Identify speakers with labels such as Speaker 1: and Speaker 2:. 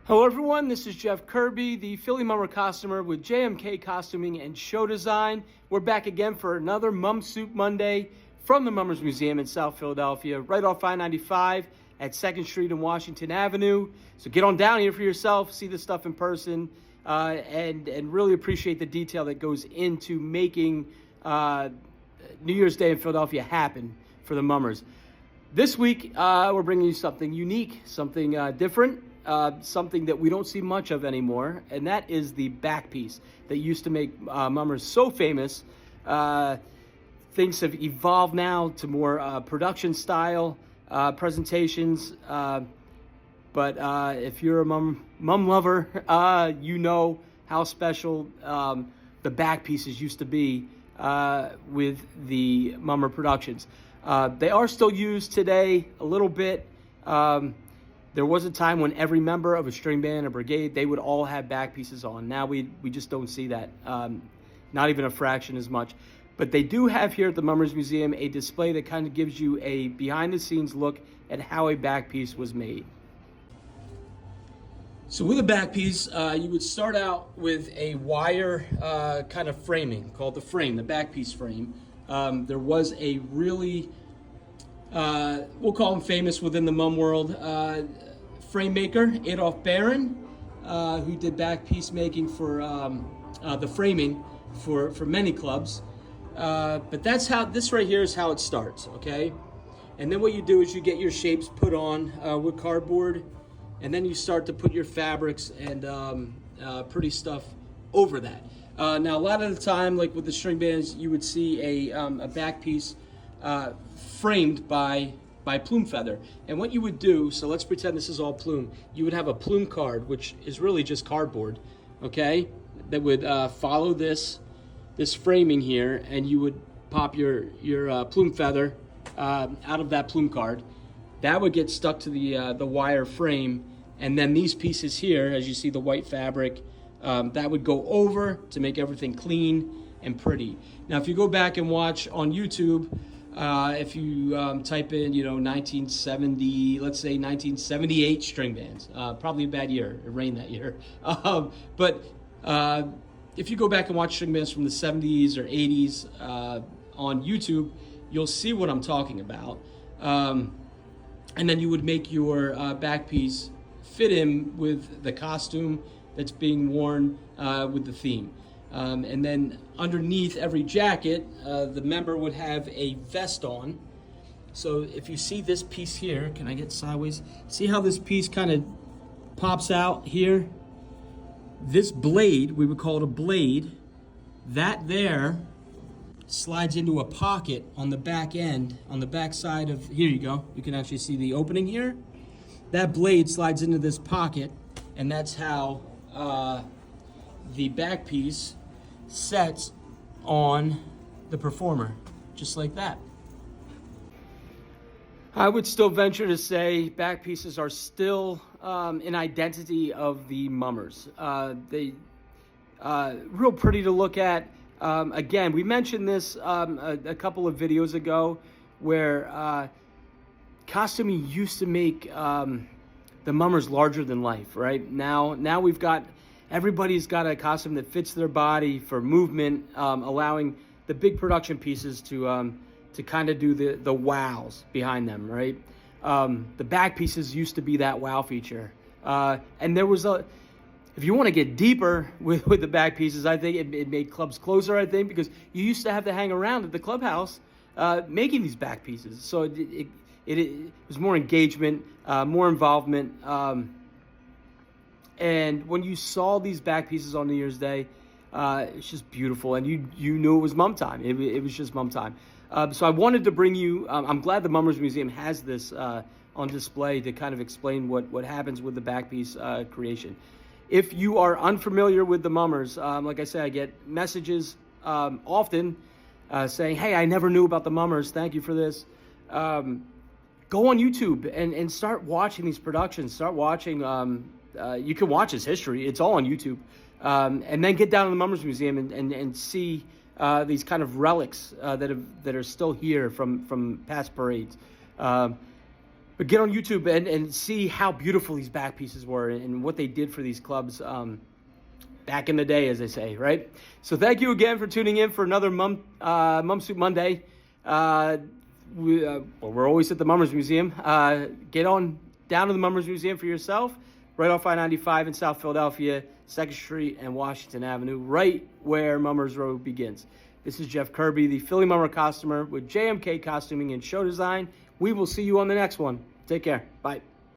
Speaker 1: Hello everyone, this is Jeff Kirby, the Philly Mummer costumer with JMK Costuming and Show Design. We're back again for another Mum Soup Monday from the Mummers Museum in South Philadelphia, right off I-95 at 2nd Street and Washington Avenue. So get on down here for yourself, see the stuff in person, and really appreciate the detail that goes into making New Year's Day in Philadelphia happen for the Mummers. This week, we're bringing you something unique, something different. Something that we don't see much of anymore, and that is the back piece that used to make Mummers so famous. Things have evolved now to more production style presentations, but if you're a mum lover, you know how special the back pieces used to be with the Mummer productions. They are still used today a little bit. There was a time when every member of a string band, a brigade, they would all have back pieces on. Now we just don't see that, not even a fraction as much. But they do have here at the Mummers Museum a display that kind of gives you a behind-the-scenes look at how a back piece was made. So with a back piece, you would start out with a wire kind of framing called the frame, the back piece frame. There was a really we'll call him famous within the mum world, frame maker, Adolf Baron, who did back piece making for the framing for many clubs. But that's how, this right here is how it starts, okay? And then what you do is you get your shapes put on with cardboard, and then you start to put your fabrics and pretty stuff over that. Now, a lot of the time, like with the string bands, you would see a back piece framed by plume feather. And what you would do, so let's pretend this is all plume, you would have a plume card, which is really just cardboard, okay, that would follow this framing here, and you would pop your plume feather out of that plume card. That would get stuck to the wire frame, and then these pieces here, as you see the white fabric, that would go over to make everything clean and pretty. Now, if you go back and watch on YouTube, if you type in, 1970, let's say 1978 string bands, probably a bad year. It rained that year. But if you go back and watch string bands from the 70s or 80s on YouTube, you'll see what I'm talking about. And then you would make your back piece fit in with the costume that's being worn with the theme. And then underneath every jacket, the member would have a vest on. So if you see this piece here, can I get sideways? See how this piece kind of pops out here? This blade, we would call it a blade, that there slides into a pocket on the back end, on the back side of, here you go, you can actually see the opening here. That blade slides into this pocket, and that's how the back piece sets on the performer, just like that. I would still venture to say back pieces are still an identity of the Mummers. They real pretty to look at. Again, we mentioned this a couple of videos ago, where costuming used to make the Mummers larger than life, right? Now we've got, everybody's got a costume that fits their body for movement, allowing the big production pieces to kind of do the wows behind them, right? The back pieces used to be that wow feature. And there was if you want to get deeper with the back pieces, I think it made clubs closer, I think, because you used to have to hang around at the clubhouse making these back pieces. So it was more engagement, more involvement. And when you saw these back pieces on New Year's Day, it's just beautiful, and you knew it was mum time. It was just mum time. So I wanted to bring you, I'm glad the Mummers Museum has this on display to kind of explain what happens with the back piece creation. If you are unfamiliar with the Mummers, like I said, I get messages often saying, hey, I never knew about the Mummers, thank you for this. Go on YouTube and start watching these productions, start watching, you can watch his history, it's all on YouTube. And then get down to the Mummers Museum and see these kind of relics that are still here from past parades.
Speaker 2: But get on YouTube and see how beautiful these back pieces were and what they did for these clubs back in the day, as they say, right? So thank you again for tuning in for another Mum Suit Monday. We're always at the Mummers Museum. Get on down to the Mummers Museum for yourself, right off I-95 in South Philadelphia, 2nd Street and Washington Avenue, right where Mummers Road begins. This is Jeff Kirby, the Philly Mummer costumer with JMK Costuming and Show Design. We will see you on the next one. Take care. Bye.